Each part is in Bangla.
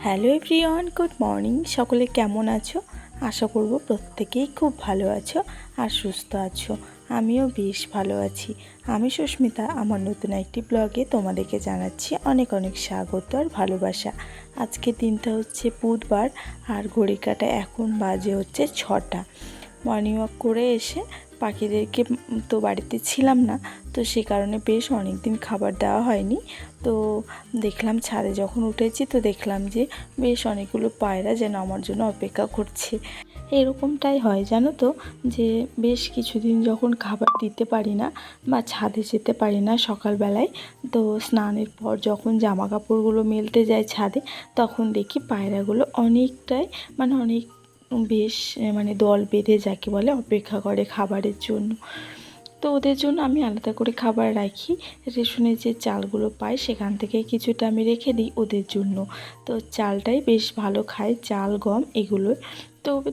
Hello everyone, good morning. সকলে কেমন আছো? আশা করব প্রত্যেকেই খুব ভালো আছো আর সুস্থ আছো। আমিও বেশ ভালো আছি। আমি সুস্মিতা। আমার নতুন একটি ব্লগে তোমাদেরকে জানাচ্ছি অনেক অনেক স্বাগত আর ভালোবাসা। আজকের দিনটা হচ্ছে বুধবার আর ঘড়ি কাটা এখন বাজে হচ্ছে 6টা। মর্নিং ওয়াক করে এসে পাখিদেরকে তো বাড়িতে ছিলাম না, তো সে কারণে বেশ অনেক দিন খাবার দেওয়া হয়নি। তো দেখলাম ছাদে যখন উঠেছি তো দেখলাম যে বেশ অনেকগুলো পায়রা যেন আমার জন্য অপেক্ষা করছে। এরকমটাই হয় জানো তো, যে বেশ কিছুদিন যখন খাবার দিতে পারি না বা ছাদে যেতে পারি না সকালবেলায়, তো স্নানের পর যখন জামা কাপড়গুলো মেলতে যায় ছাদে, তখন দেখি পায়রাগুলো অনেকটাই অনেক বেশ দল বেঁধে যাকে বলে অপেক্ষা করে খাবারের জন্য। তো ওদের জন্য আমি আলাদা করে খাবার রাখি। রেশনের যে চালগুলো পাই সেখান থেকে কিছুটা আমি রেখে দিই ওদের জন্য। তো চালটাই বেশ ভালো খায়, চাল গম এগুলো।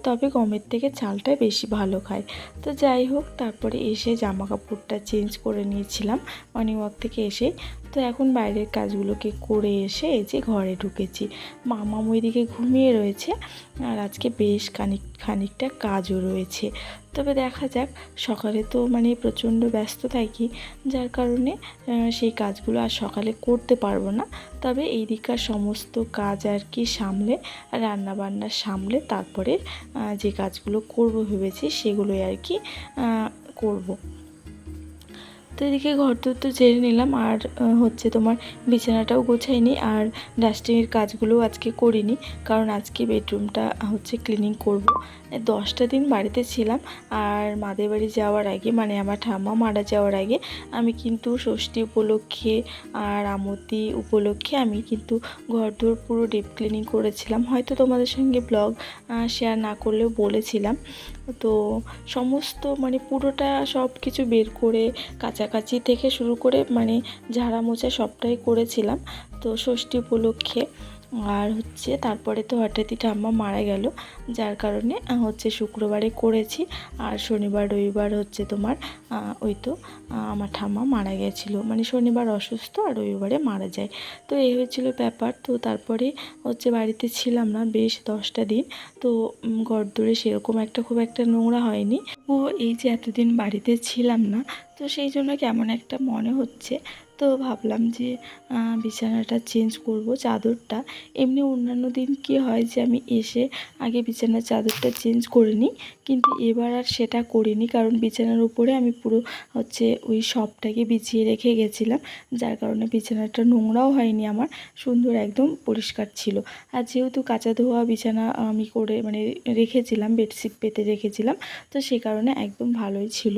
তবে গমের থেকে চালটাই বেশি ভালো খায়। তো যাই হোক, তারপরে এসে জামা কাপড়টা চেঞ্জ করে নিয়েছিলাম মর্নিং ওয়াক থেকে এসে। তো এখন বাইরের কাজগুলোকে করে এসে এই যে ঘরে ঢুকেছি। মামা ওইদিকে ঘুমিয়ে রয়েছে আর আজকে বেশ খানিকটা কাজও রয়েছে। তবে দেখা যাক, সকালে তো প্রচণ্ড ব্যস্ত থাকি, যার কারণে সেই কাজগুলো আর সকালে করতে পারবো না। তবে এই দিককার সমস্ত কাজ আর কি সামলে, রান্নাবান্না সামলে তারপরে যে কাজগুলো করব ভেবেছি সেগুলোই আর কি করব। তো এদিকে ঘর তো ঝেড়ে নিলাম আর হচ্ছে তোমার বিছানাটাও গোছাইনি আর ডাস্টিংয়ের কাজগুলোও আজকে করিনি, কারণ আজকে বেডরুমটা হচ্ছে ক্লিনিং করব। 10টা দিন বাড়িতে ছিলাম আর মাদের বাড়ি যাওয়ার আগে আমার ঠাম্মা মারা যাওয়ার আগে আমি কিন্তু ষষ্ঠী উপলক্ষে আর আমতি উপলক্ষে আমি কিন্তু ঘরদোর পুরো ডিপ ক্লিনিং করেছিলাম। হয়তো তোমাদের সঙ্গে ব্লগ শেয়ার না করলেও বলেছিলাম। তো সমস্ত পুরোটা সব কিছু বের করে কাছাকাছি থেকে শুরু করে ঝাড়া মোছা সবটাই করেছিলাম তো ষষ্ঠী উপলক্ষে। আর হচ্ছে তারপরে তো হঠাৎই ঠাম্মা মারা গেল, যার কারণে হচ্ছে শুক্রবারে করেছি আর শনিবার রবিবার হচ্ছে তোমার ওই তো আমার ঠাম্মা মারা গেছিলো, শনিবার অসুস্থ আর রবিবারে মারা যায়। তো এই হয়েছিল ব্যাপার। তো তারপরে হচ্ছে বাড়িতে ছিলাম না বেশ 10টা দিন। তো ঘরদোরে সেরকম খুব একটা নোংরা হয়নি। ও এই যে এতদিন বাড়িতে ছিলাম না, তো সেই জন্য কেমন একটা মনে হচ্ছে। তো ভাবলাম যে বিছানাটা চেঞ্জ করব, চাদরটা। এমনি অন্যান্য দিন কি হয় যে আমি এসে আগে বিছানার চাদরটা চেঞ্জ করে নিই, কিন্তু এবার আর সেটা করিনি, কারণ বিছানার উপরে আমি পুরো হচ্ছে ওই সবটাকে বিছিয়ে রেখে গেছিলাম, যার কারণে বিছানাটা নোংরাও হয়নি, আমার সুন্দর একদম পরিষ্কার ছিল। আর যেহেতু কাঁচা ধোয়া বিছানা আমি করে রেখেছিলাম, বেডশিট পেতে রেখেছিলাম, তো সেই কারণে একদম ভালোই ছিল।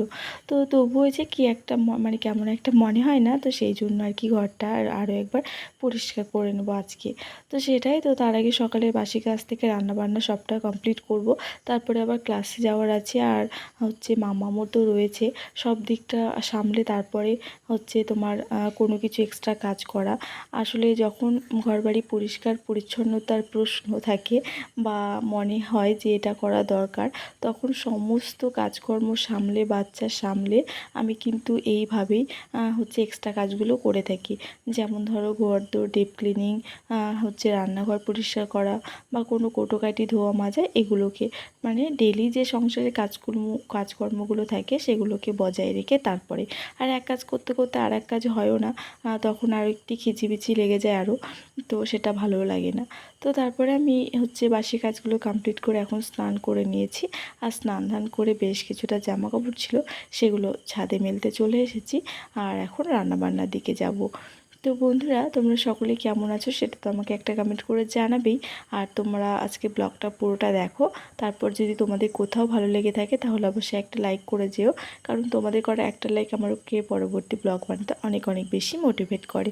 তো তবুও যে কি একটা কেমন একটা মনে হয় না, তো সেই জন্য আর কি ঘরটা আরও একবার পরিষ্কার করে নেবো আজকে। তো সেটাই। তো তার আগে সকালের বাসি কাজ থেকে রান্নাবান্না সবটা কমপ্লিট করব, তারপরে আবার ক্লাসে যাওয়ার আছে আর হচ্ছে মামামও তো রয়েছে, সব দিকটা সামলে তারপরে হচ্ছে তোমার কোনো কিছু এক্সট্রা কাজ করা। আসলে যখন ঘরবাড়ি পরিষ্কার পরিচ্ছন্নতার প্রশ্ন থাকে বা মনে হয় যে এটা করা দরকার, তখন সমস্ত কাজকর্ম সামলে বাচ্চা সামলে আমি কিন্তু এইভাবেই হচ্ছে এক্সট্রা কাজগুলো করে থাকি। যেমন ধরো ঘরদোর ডিপ ক্লিনিং, হচ্ছে রান্নাঘর পরিষ্কার করা বা কোনো কোটোকাটি ধোয়া মাজা, এগুলোকে ডেলি যে সংসারে কাজকর্মগুলো থাকে সেগুলোকে বজায় রেখে তারপরে আর এক কাজ করতে করতে আর এক কাজ হয়ও না, তখন আরও একটি খিচিবিচি লেগে যায় আরও, তো সেটা ভালোও লাগে না। তো তারপরে আমি হচ্ছে বাসি কাজগুলো কমপ্লিট করে এখন স্নান করে নিয়েছি আর স্নান ধান করে বেশ কিছুটা জামা কাপড় ছিল সেগুলো ছাদে মেলতে চলে এসেছি আর এখন রান্নাবান্নার দিকে যাব। তো বন্ধুরা, তোমরা সকলে কেমন আছো সেটা তো আমাকে একটা কমেন্ট করে জানাবেই। আর তোমরা আজকে ব্লগটা পুরোটা দেখো, তারপর যদি তোমাদের কোথাও ভালো লেগে থাকে তাহলে অবশ্যই একটা লাইক করে যেও, কারণ তোমাদের করা একটা লাইক আমাকে পরবর্তী ব্লগ বানাতে অনেক অনেক বেশি মোটিভেট করে।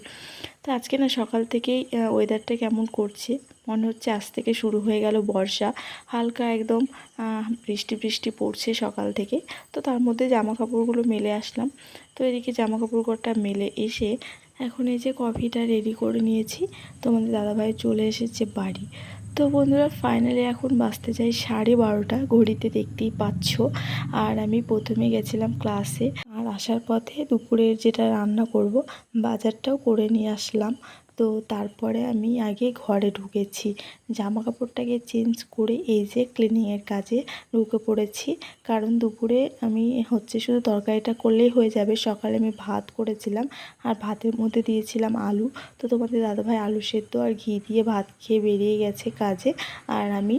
তো আজকে না সকাল থেকেই ওয়েদারটা কেমন করছে, মনে হচ্ছে আজ থেকে শুরু হয়ে গেল বর্ষা। হালকা একদম বৃষ্টি বৃষ্টি পড়ছে সকাল থেকে। তো তার মধ্যে জামা কাপড়গুলো মেলে আসলাম। তো এদিকে জামা কাপড়টা মেলে এসে এখন এই যে কফিটা রেডি করে নিয়েছি, তোমাদের দাদাভাই চলে এসেছে বাড়ি। তো বন্ধুরা, ফাইনালি এখন বাজতে যাই 12:30, ঘড়িতে দেখতেই পাচ্ছ। আর আমি প্রথমে গেছিলাম ক্লাসে আর আসার পথে দুপুরের যেটা রান্না করব বাজারটাও করে নিয়ে আসলাম, তো তারপরে আমি আগে ঘরে ঢুকেছি, জামা কাপড়টাকে চেঞ্জ করে এই যে ক্লিনিংয়ের কাজে ঢুকে পড়েছি। কারণ দুপুরে আমি শুধু তরকারিটা করলেই হয়ে যাবে। সকালে আমি ভাত করেছিলাম আর ভাতের মধ্যে দিয়েছিলাম আলু। তো তোমাদের দাদাভাই আলু সেদ্ধ আর ঘি দিয়ে ভাত খেয়ে বেরিয়ে গেছে কাজে। আর আমি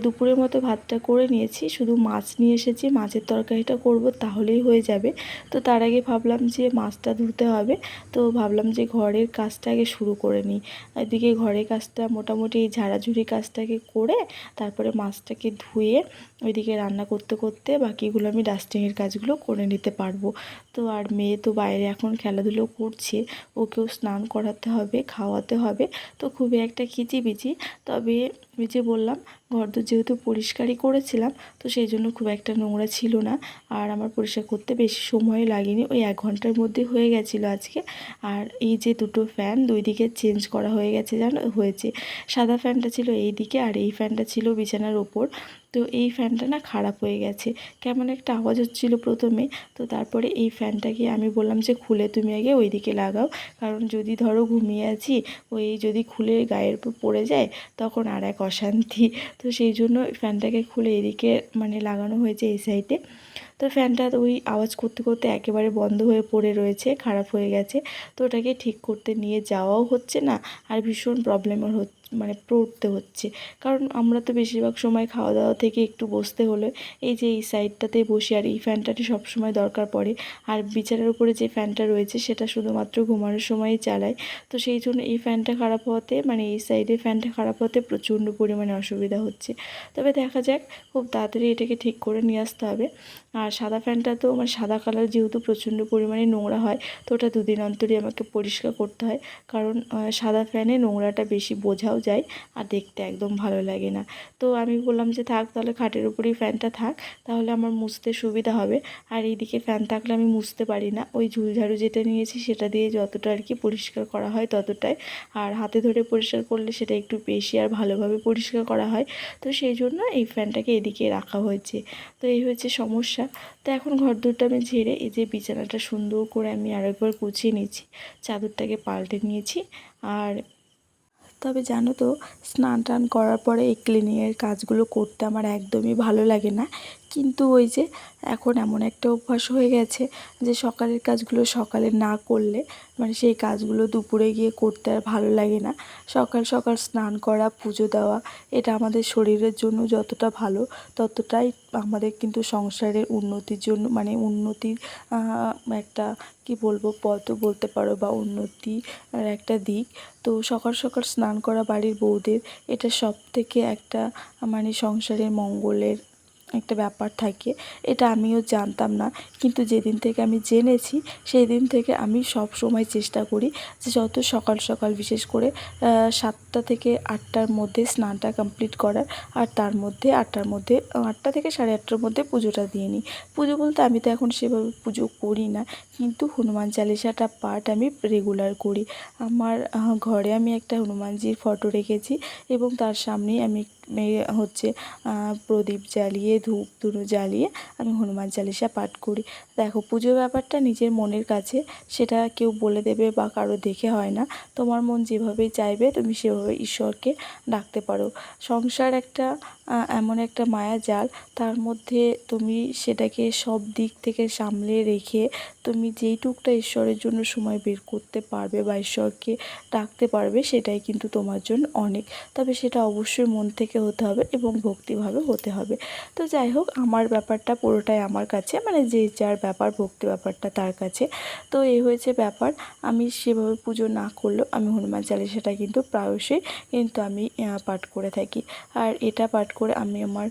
দুপুরের মতো ভাতটা করে নিয়েছি, শুধু মাছ নিয়ে এসেছি, মাছের তরকারিটা করব, তাহলেই হয়ে যাবে। তো তার আগে ভাবলাম যে মাছটা ধুতে হবে, তো ভাবলাম যে ঘরের কাজটা আগে শুরু করে নিই। এদিকে ঘরের কাজটা মোটামুটি ঝাড়াঝুড়ি কাজটাকে করে তারপরে মাছটাকে ধুয়ে ওইদিকে রান্না করতে করতে বাকিগুলো আমি ডাস্টিংয়ের কাজগুলো করে নিতে পারবো। তো আর মেয়ে তো বাইরে এখন খেলাধুলো করছে, ওকেও স্নান করাতে হবে, খাওয়াতে হবে। তো খুবই একটা খিচিবিচি। তবে ওই যে বললাম, ঘরদোর যেহেতু পরিষ্কারই করেছিলাম, তো সেই জন্য খুব একটা নোংরা ছিল না। আর আমার পরিষ্কার করতে বেশি সময় লাগেনি, ওই 1 ঘন্টার মধ্যে হয়ে গেছিলো আজকে। আর এই যে দুটো ফ্যান দুই দিকে চেঞ্জ করা হয়ে গেছে, হয়েছে। সাদা ফ্যানটা ছিল এই দিকে আর এই ফ্যানটা ছিল বিছানার ওপর। তো এই ফ্যানটা না খারাপ হয়ে গেছে, কেমন একটা আওয়াজ হচ্ছিলো প্রথমে। তো তারপরে এই ফ্যানটাকে আমি বললাম যে খুলে তুমি আগে ওই দিকে লাগাও, কারণ যদি ধরো ঘুমিয়ে আছি, ওই যদি খুলে গায়ের উপর পড়ে যায় তখন আর এক অশান্তি। তো সেই জন্য ফ্যানটাকে খুলে এদিকে লাগানো হয়েছে এই সাইডে। তো ফ্যানটা ওই আওয়াজ করতে করতে একেবারে বন্ধ হয়ে পড়ে রয়েছে, খারাপ হয়ে গেছে। তো ওটাকে ঠিক করতে নিয়ে যাওয়াও হচ্ছে না, আর ভীষণ প্রবলেমের পড়তে হচ্ছে। কারণ আমরা তো বেশিরভাগ সময় খাওয়া দাওয়া থেকে একটু বসতে হলে এই যে এই সাইডটাতে বসি, আর এই ফ্যানটাটি সবসময় দরকার পড়ে। আর বিছানার উপরে যে ফ্যানটা রয়েছে সেটা শুধুমাত্র ঘুমানোর সময়ই চালায়। তো সেই জন্য এই ফ্যানটা খারাপ হওয়াতে, এই সাইডে ফ্যানটা খারাপ হতে প্রচণ্ড পরিমাণে অসুবিধা হচ্ছে। তবে দেখা যাক, খুব তাড়াতাড়ি এটাকে ঠিক করে নিয়ে আসতে হবে। আর সাদা ফ্যানটা তো সাদা কালার যেহেতু প্রচণ্ড পরিমাণে নোংরা হয়, তো ওটা দুদিন অন্তরই আমাকে পরিষ্কার করতে হয়। কারণ সাদা ফ্যানে নোংরাটা বেশি বোঝাও যায় আর দেখতে একদম ভালো লাগে না। তো আমি বললাম যে থাক তাহলে, খাটের উপরেই ফ্যানটা থাক, তাহলে আমার মুছতে সুবিধা হবে। আর এইদিকে ফ্যান থাকলে আমি মুছতে পারি না, ওই ঝুলঝাড়ু যেটা নিয়েছি সেটা দিয়ে যতটা আর কি পরিষ্কার করা হয় ততটাই। আর হাতে ধরে পরিষ্কার করলে সেটা একটু বেশি আর ভালোভাবে পরিষ্কার করা হয়। তো সেই জন্য এই ফ্যানটাকে এদিকে রাখা হয়েছে। তো এই হচ্ছে সমস্যা। তো এখন ঘরদোরটা আমি ঝেড়ে এই যে বিছানাটা সুন্দর করে আমি আরেকবার গুছিয়ে নিয়েছি, চাদরটাকে পাল্টে নিয়েছি। আর তবে জানো তো, স্নান টান করার পরে এই ক্লিনিংয়ের কাজগুলো করতে আমার একদমই ভালো লাগে না। কিন্তু ওই যে এখন এমন একটা অভ্যাস হয়ে গেছে যে সকালের কাজগুলো সকালে না করলে সেই কাজগুলো দুপুরে গিয়ে করতে আর ভালো লাগে না। সকাল সকাল স্নান করা, পুজো দেওয়া, এটা আমাদের শরীরের জন্য যতটা ভালো, ততটাই আমাদের কিন্তু সংসারের উন্নতির জন্য, উন্নতির একটা কি বলবো পথও বলতে পারো, বা উন্নতির একটা দিক। তো সকাল সকাল স্নান করা বাড়ির বউদের, এটা সবথেকে একটা সংসারের মঙ্গলের একটা ব্যাপার থাকে। এটা আমিও জানতাম না, কিন্তু যেদিন থেকে আমি জেনেছি সেই দিন থেকে আমি সব সময় চেষ্টা করি যে যত সকাল সকাল, বিশেষ করে 7টা থেকে 8টার মধ্যে স্নানটা কমপ্লিট করার। আর তার মধ্যে 8টার মধ্যে, 8টা থেকে 8:30টার মধ্যে পুজোটা দিয়ে নিই। পুজো বলতে আমি তো এখন সেভাবে পুজো করি না, কিন্তু হনুমান চালিসাটা পাঠ আমি রেগুলার করি। আমার ঘরে আমি একটা হনুমানজির ফটো রেখেছি, এবং তার সামনেই আমি প্রদীপ জ্বালিয়ে, ধূপ ধুনো জ্বালিয়ে আমি হনুমান চালিসা পাঠ করি। দেখো, পুজোর ব্যাপারটা নিজের মনের কাছে, সেটা কেউ বলে দেবে বা কারো দেখে হয় না। তোমার মন যেভাবেই চাইবে তুমি সেভাবে ঈশ্বরকে ডাকতে পারো। সংসার একটা এমন একটা মায়া জাল, তার মধ্যে তুমি সেটাকে সব দিক থেকে সামলে রেখে তুমি যেইটুকটা ঈশ্বরের জন্য সময় বের করতে পারবে বা ঈশ্বরকে ডাকতে পারবে, সেটাই কিন্তু তোমার জন্য অনেক। তবে সেটা অবশ্যই মন থেকে হতে হবে এবং ভক্তিভাবে হতে হবে। তো যাই হোক, আমার ব্যাপারটা পুরোটাই আমার কাছে, যে যার ব্যাপার, ভক্তি ব্যাপারটা তার কাছে। তো এই হয়েছে ব্যাপার। আমি সেভাবে পুজো না করলেও আমি হনুমান চালিসাটা কিন্তু প্রায়শই আমি পাঠ করে থাকি। আর এটা পাঠ করে আমি আমার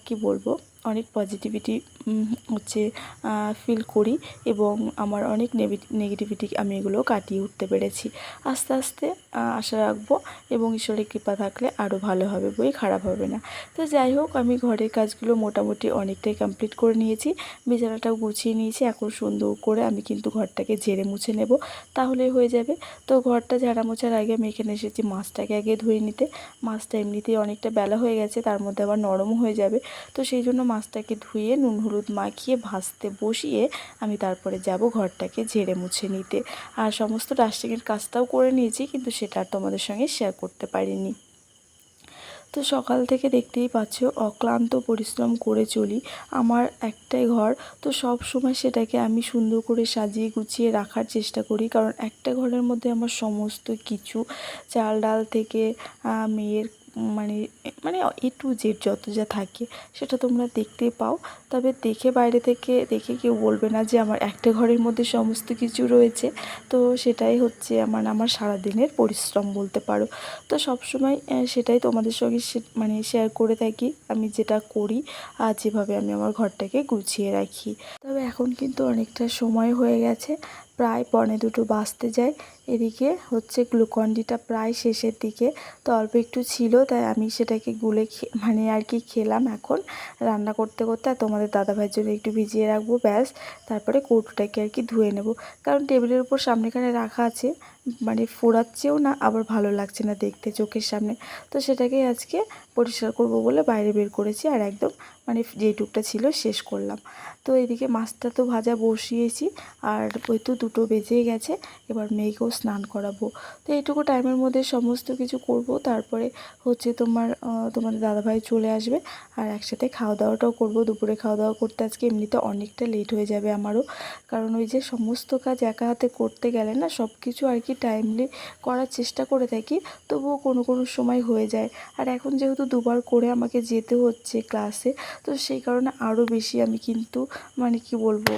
কি বলবো, অনেক পজিটিভিটি ফিল করি, এবং আমার অনেক নেগেটিভিটি আমি এগুলো কাটিয়ে উঠতে পেরেছি। আস্তে আস্তে আশা রাখবো, এবং ঈশ্বরের কৃপা থাকলে আরও ভালো হবে, বই খারাপ হবে না। তো যাই হোক, আমি ঘরের কাজগুলো মোটামুটি অনেকটাই কমপ্লিট করে নিয়েছি, বিছানাটাও গুছিয়ে নিয়েছি। এখন সুন্দর করে আমি কিন্তু ঘরটাকে ঝেড়ে মুছে নেব, তাহলেই হয়ে যাবে। তো ঘরটা ঝাড়া মোছার আগে আমি এখানে এসেছি মাছটাকে আগে ধুয়ে নিতে। মাছটা এমনিতেই অনেকটা বেলা হয়ে গেছে, তার মধ্যে আবার নরমও হয়ে যাবে। তো সেই জন্য মাছটাকে ধুয়ে নুন হলুদ মাখিয়ে ভাজতে বসিয়ে আমি তারপরে যাব ঘরটাকে ঝেড়ে মুছে নিতে। আর সমস্ত ডাস্টিংয়ের কাজটাও করে নিয়েছি, কিন্তু সেটা আর তোমাদের সঙ্গে শেয়ার করতে পারিনি। তো সকাল থেকে দেখতেই পাচ্ছ অক্লান্ত পরিশ্রম করে চলি। আমার একটাই ঘর, তো সব সময় সেটাকে আমি সুন্দর করে সাজিয়ে গুছিয়ে রাখার চেষ্টা করি, কারণ একটা ঘরের মধ্যে আমার সমস্ত কিছু চাল ডাল থেকে মেয়ের মানে মানে এ টু জেড যত যা থাকে সেটা তোমরা দেখতেই পাও। তবে দেখে বাইরে থেকে দেখে কেউ বলবে না যে আমার একটা ঘরের মধ্যে সমস্ত কিছু রয়েছে। তো সেটাই হচ্ছে আমার সারাদিনের পরিশ্রম বলতে পারো। তো সবসময় সেটাই তোমাদের সঙ্গে শেয়ার করে থাকি, আমি যেটা করি আর যেভাবে আমি আমার ঘরটাকে গুছিয়ে রাখি। তবে এখন কিন্তু অনেকটা সময় হয়ে গেছে, প্রায় 1:45 বাজতে যায়। এদিকে হচ্ছে গ্লুকন্ডিটা প্রায় শেষের দিকে, তো অল্প একটু ছিল তাই আমি সেটাকে গুলে আর কি খেলাম এখন রান্না করতে করতে। আর তোমাদের দাদাভাইয়ের জন্য একটু ভিজিয়ে রাখবো, ব্যাস। তারপরে কৌটোটাকে আর কি ধুয়ে নেব, কারণ টেবিলের উপর সামনেখানে রাখা আছে, ফোড়াচ্ছেও না, আবার ভালো লাগছে না দেখতে চোখের সামনে। তো সেটাকেই আজকে পরিষ্কার করব বলে বাইরে বের করেছি, আর একদম যেইটুকটা ছিল শেষ করলাম। তো এদিকে মাছটা তো ভাজা বসিয়েছি, আর ওই তো 2টো বেজেই গেছে। এবার মেয়েকেও স্নান করাবো। তো এইটুকু টাইমের মধ্যে সমস্ত কিছু করব, তারপরে হচ্ছে তোমাদের দাদাভাই চলে আসবে, আর একসাথে খাওয়া দাওয়াটাও করব। দুপুরে খাওয়া দাওয়া করতে আজকে এমনিতে অনেকটা লেট হয়ে যাবে আমারও, কারণ ওই যে সমস্ত কাজ একা হাতে করতে গেলে না সব কিছু আর কি টাইমলি করার চেষ্টা করে থাকি, তবুও কোনো কোনো সময় হয়ে যায়। আর এখন যেহেতু 2বার করে আমাকে যেতে হচ্ছে ক্লাসে, তো সেই কারণে আরও বেশি আমি কিন্তু কি বলবো,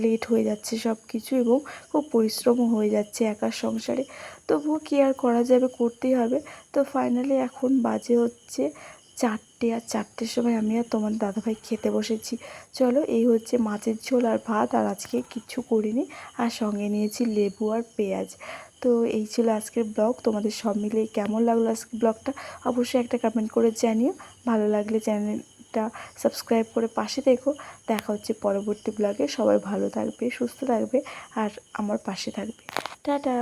লেট হয়ে যাচ্ছে সব কিছু, এবং খুব পরিশ্রমও হয়ে যাচ্ছে একার সংসারে। তবুও কী আর করা যাবে, করতেই হবে। তো ফাইনালি এখন বাজে হচ্ছে 4টে, আর 4টের সময় আমি আর তোমার দাদাভাই খেতে বসেছি। চলো, এই হচ্ছে মাছের ঝোল আর ভাত, আর আজকে কিচ্ছু করিনি, আর সঙ্গে নিয়েছি লেবু আর পেঁয়াজ। তো এই ছিল আজকের ব্লগ। তোমাদের সব মিলিয়ে কেমন লাগলো আজকের ব্লগটা অবশ্যই একটা কমেন্ট করে জানিও। ভালো লাগলে চ্যানেলটা সাবস্ক্রাইব করে পাশে দেখো। দেখা হচ্ছে পরবর্তী ব্লগে। সবাই ভালো থাকবে, সুস্থ থাকবে, আর আমার পাশে থাকবে। টাটা।